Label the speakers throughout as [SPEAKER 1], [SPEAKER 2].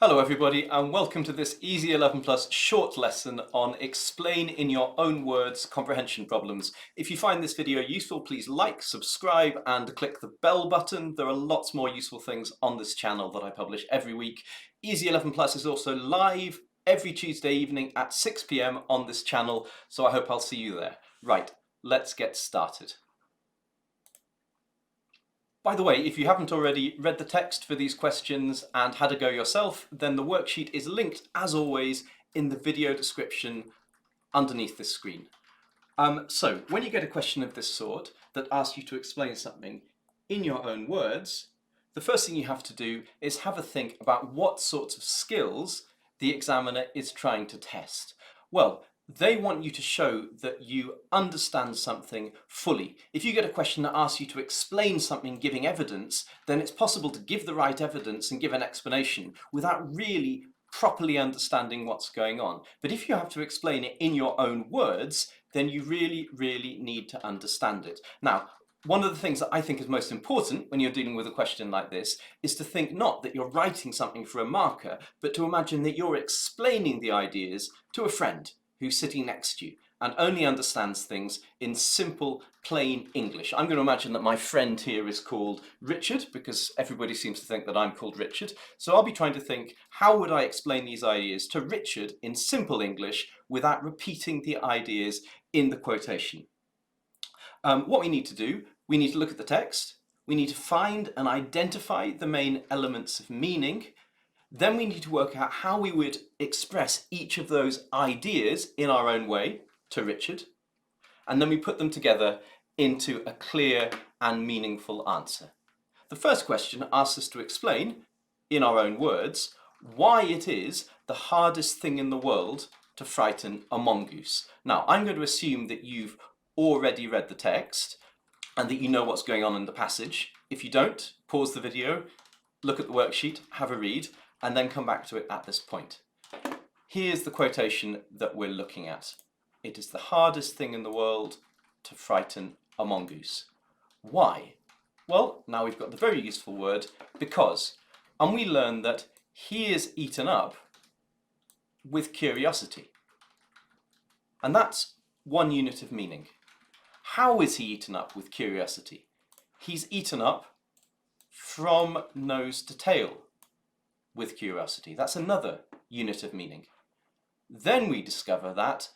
[SPEAKER 1] Hello everybody and welcome to this Easy 11 Plus short lesson on explain in your own words comprehension problems. If you find this video useful, please like, subscribe and click the bell button. There are lots more useful things on this channel that I publish every week. Easy 11 Plus is also live every Tuesday evening at 6 p.m. on this channel, so I hope I'll see you there. Right, let's get started. By the way, if you haven't already read the text for these questions and had a go yourself, then the worksheet is linked, as always, in the video description underneath this screen. So, when you get a question of this sort that asks you to explain something in your own words, the first thing you have to do is have a think about what sorts of skills the examiner is trying to test. Well, they want you to show that you understand something fully. If you get a question that asks you to explain something giving evidence, then it's possible to give the right evidence and give an explanation without really properly understanding what's going on. But if you have to explain it in your own words, then you really need to understand it. Now, one of the things that I think is most important when you're dealing with a question like this is to think not that you're writing something for a marker, but to imagine that you're explaining the ideas to a friend who's sitting next to you and only understands things in simple, plain English. I'm going to imagine that my friend here is called Richard because everybody seems to think that I'm called Richard. So I'll be trying to think, how would I explain these ideas to Richard in simple English without repeating the ideas in the quotation? What we need to do, we need to look at the text, we need to find and identify the main elements of meaning. Then we need to work out how we would express each of those ideas in our own way to Richard. And then we put them together into a clear and meaningful answer. The first question asks us to explain, in our own words, why it is the hardest thing in the world to frighten a mongoose. Now, I'm going to assume that you've already read the text and that you know what's going on in the passage. If you don't, pause the video, look at the worksheet, have a read, and then come back to it at this point. Here's the quotation that we're looking at. It is the hardest thing in the world to frighten a mongoose. Why? Well, now we've got the very useful word because, and we learn that he is eaten up with curiosity. And that's one unit of meaning. How is he eaten up with curiosity? He's eaten up from nose to tail with curiosity. That's another unit of meaning. Then we discover that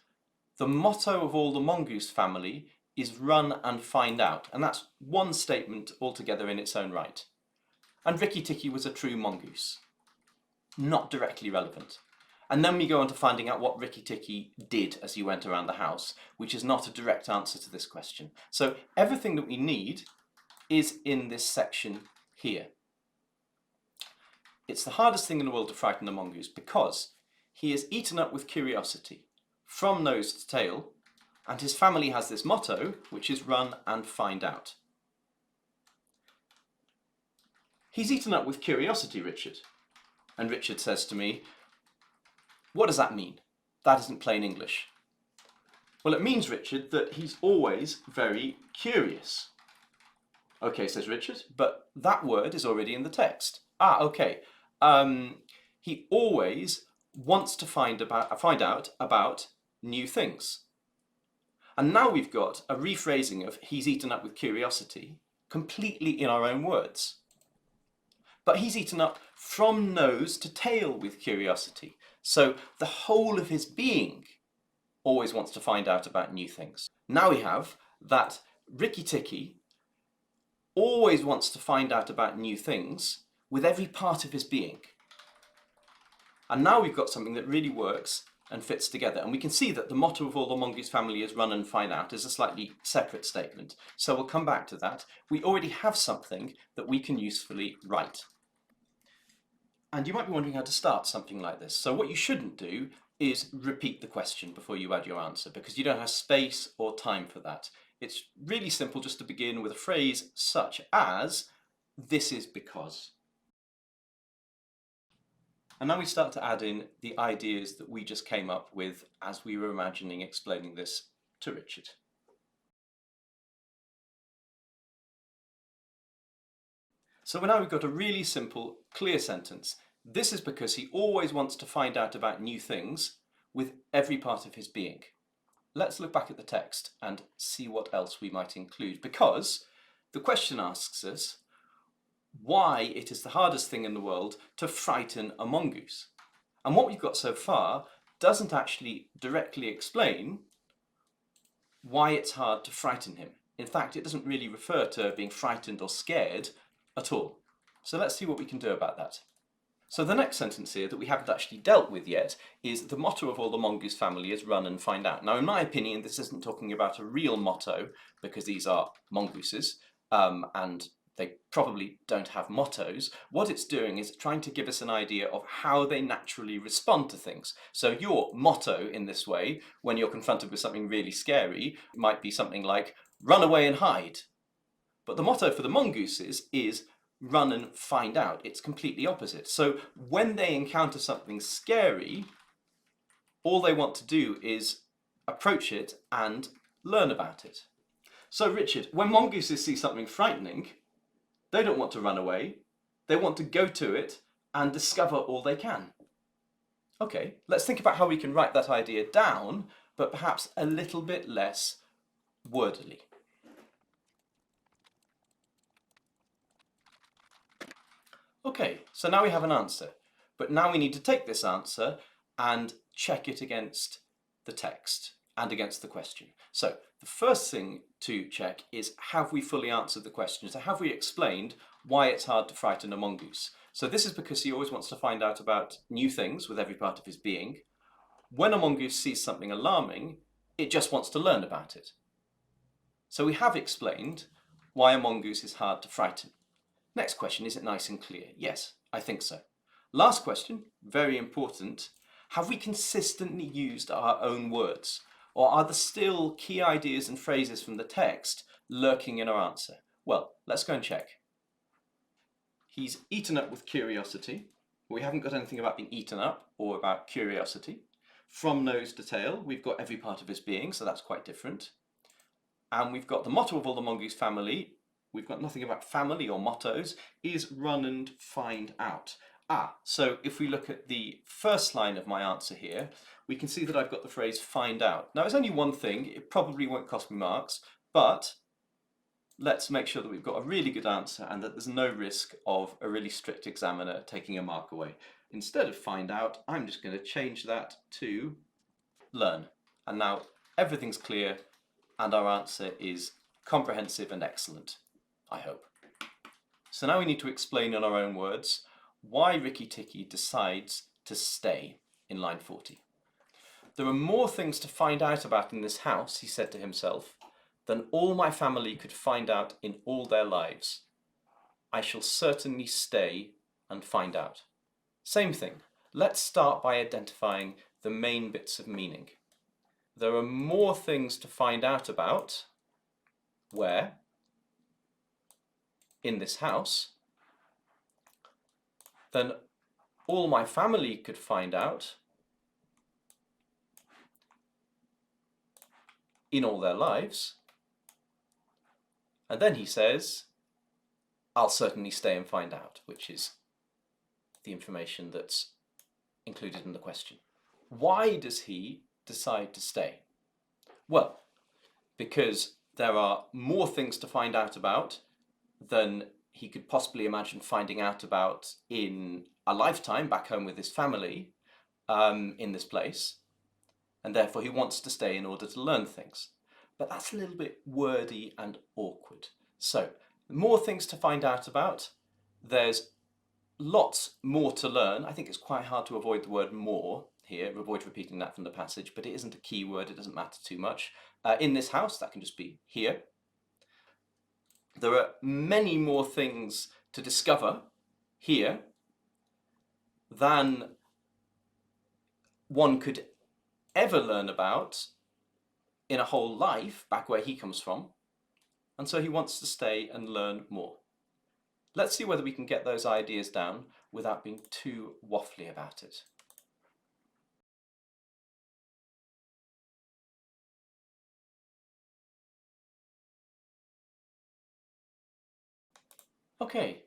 [SPEAKER 1] the motto of all the mongoose family is run and find out. And that's one statement altogether in its own right. And Rikki Tikki was a true mongoose. Not directly relevant. And then we go on to finding out what Rikki Tikki did as he went around the house, which is not a direct answer to this question. So everything that we need is in this section here. It's the hardest thing in the world to frighten a mongoose because he is eaten up with curiosity from nose to tail, and his family has this motto, which is run and find out. He's eaten up with curiosity, Richard. And Richard says to me, what does that mean? That isn't plain English. Well, it means, Richard, that he's always very curious. Okay, says Richard, but that word is already in the text. Ah, okay. He always wants to find out about new things. And now we've got a rephrasing of he's eaten up with curiosity completely in our own words. But he's eaten up from nose to tail with curiosity. So the whole of his being always wants to find out about new things. Now we have that Rikki Tikki always wants to find out about new things with every part of his being. And now we've got something that really works and fits together. And we can see that the motto of all the mongoose family is run and find out is a slightly separate statement. So we'll come back to that. We already have something that we can usefully write. And you might be wondering how to start something like this. So what you shouldn't do is repeat the question before you add your answer because you don't have space or time for that. It's really simple just to begin with a phrase such as, this is because. And now we start to add in the ideas that we just came up with as we were imagining explaining this to Richard. So now we've got a really simple, clear sentence. This is because he always wants to find out about new things with every part of his being. Let's look back at the text and see what else we might include, because the question asks us why it is the hardest thing in the world to frighten a mongoose. And what we've got so far doesn't actually directly explain why it's hard to frighten him. In fact, it doesn't really refer to being frightened or scared at all. So let's see what we can do about that. So the next sentence here that we haven't actually dealt with yet is the motto of all the mongoose family is run and find out. Now, in my opinion, this isn't talking about a real motto because these are mongooses and they probably don't have mottos. What it's doing is trying to give us an idea of how they naturally respond to things. So your motto in this way, when you're confronted with something really scary, might be something like, run away and hide. But the motto for the mongooses is run and find out. It's completely opposite. So when they encounter something scary, all they want to do is approach it and learn about it. So Richard, when mongooses see something frightening, they don't want to run away. They want to go to it and discover all they can. Okay, let's think about how we can write that idea down, but perhaps a little bit less wordily. Okay, so now we have an answer, but now we need to take this answer and check it against the text and against the question. So the first thing to check is, have we fully answered the question? So have we explained why it's hard to frighten a mongoose? So this is because he always wants to find out about new things with every part of his being. When a mongoose sees something alarming, it just wants to learn about it. So we have explained why a mongoose is hard to frighten. Next question, is it nice and clear? Yes, I think so. Last question, very important. Have we consistently used our own words? Or are there still key ideas and phrases from the text lurking in our answer? Well, let's go and check. He's eaten up with curiosity. We haven't got anything about being eaten up or about curiosity. From nose to tail, we've got every part of his being, so that's quite different. And we've got the motto of all the mongoose family. We've got nothing about family or mottos, is run and find out. So if we look at the first line of my answer here, we can see that I've got the phrase find out. Now it's only one thing, it probably won't cost me marks, but let's make sure that we've got a really good answer and that there's no risk of a really strict examiner taking a mark away. Instead of find out, I'm just going to change that to learn. And now everything's clear and our answer is comprehensive and excellent, I hope. So now we need to explain in our own words why Rikki Tikki decides to stay in line 40. There are more things to find out about in this house, he said to himself, than all my family could find out in all their lives. I shall certainly stay and find out. Same thing. Let's start by identifying the main bits of meaning. There are more things to find out about where? In this house, than all my family could find out in all their lives. And then he says, I'll certainly stay and find out, which is the information that's included in the question. Why does he decide to stay? Well, because there are more things to find out about than he could possibly imagine finding out about in a lifetime back home with his family in this place, and therefore he wants to stay in order to learn things. But that's a little bit wordy and awkward. So, more things to find out about. There's lots more to learn. I think it's quite hard to avoid the word more here, avoid repeating that from the passage, but it isn't a key word, it doesn't matter too much. In this house, that can just be here. There are many more things to discover here than one could ever learn about in a whole life back where he comes from, and so he wants to stay and learn more. Let's see whether we can get those ideas down without being too waffly about it. Okay,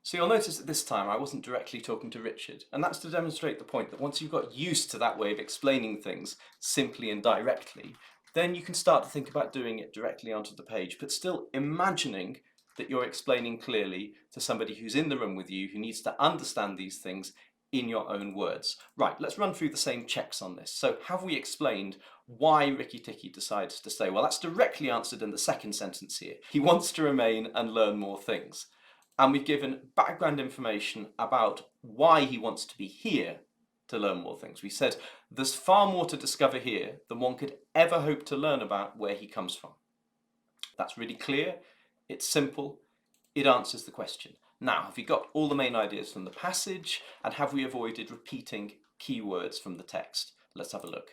[SPEAKER 1] So you'll notice that this time I wasn't directly talking to Richard, and that's to demonstrate the point that once you've got used to that way of explaining things simply and directly, then you can start to think about doing it directly onto the page, but still imagining that you're explaining clearly to somebody who's in the room with you, who needs to understand these things in your own words. Right, let's run through the same checks on this. So have we explained why Ricky Tikki decides to stay? Well, that's directly answered in the second sentence here. He wants to remain and learn more things. And we've given background information about why he wants to be here to learn more things. We said there's far more to discover here than one could ever hope to learn about where he comes from. That's really clear, it's simple, it answers the question. Now, have we got all the main ideas from the passage, and have we avoided repeating keywords from the text? Let's have a look.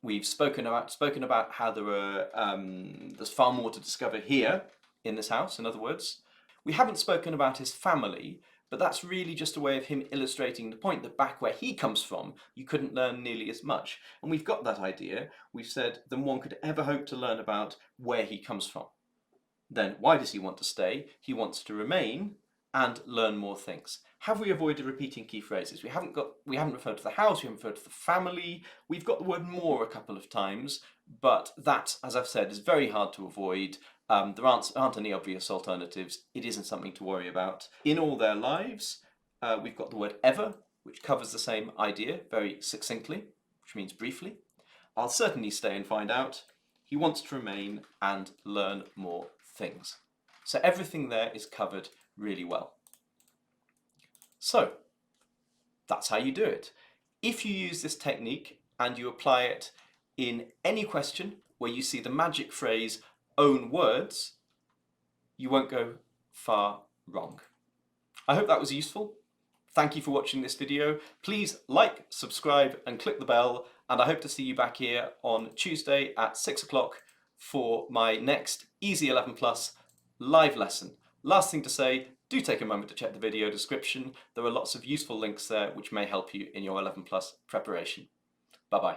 [SPEAKER 1] We've spoken about how there's far more to discover here in this house, in other words. We haven't spoken about his family, but that's really just a way of him illustrating the point that back where he comes from, you couldn't learn nearly as much. And we've got that idea. We've said than one could ever hope to learn about where he comes from. Then why does he want to stay? He wants to remain and learn more things. Have we avoided repeating key phrases? We haven't referred to the house, we haven't referred to the family. We've got the word more a couple of times, but that, as I've said, is very hard to avoid. There aren't any obvious alternatives. It isn't something to worry about. In all their lives, we've got the word ever, which covers the same idea very succinctly, which means briefly. I'll certainly stay and find out. He wants to remain and learn more things. So everything there is covered really well. So that's how you do it. If you use this technique and you apply it in any question where you see the magic phrase own words, you won't go far wrong. I hope that was useful. Thank you for watching this video. Please like, subscribe and click the bell, and I hope to see you back here on Tuesday at 6 o'clock for my next Easy 11 Plus live lesson. Last thing to say, do take a moment to check the video description. There are lots of useful links there which may help you in your 11 Plus preparation. Bye bye.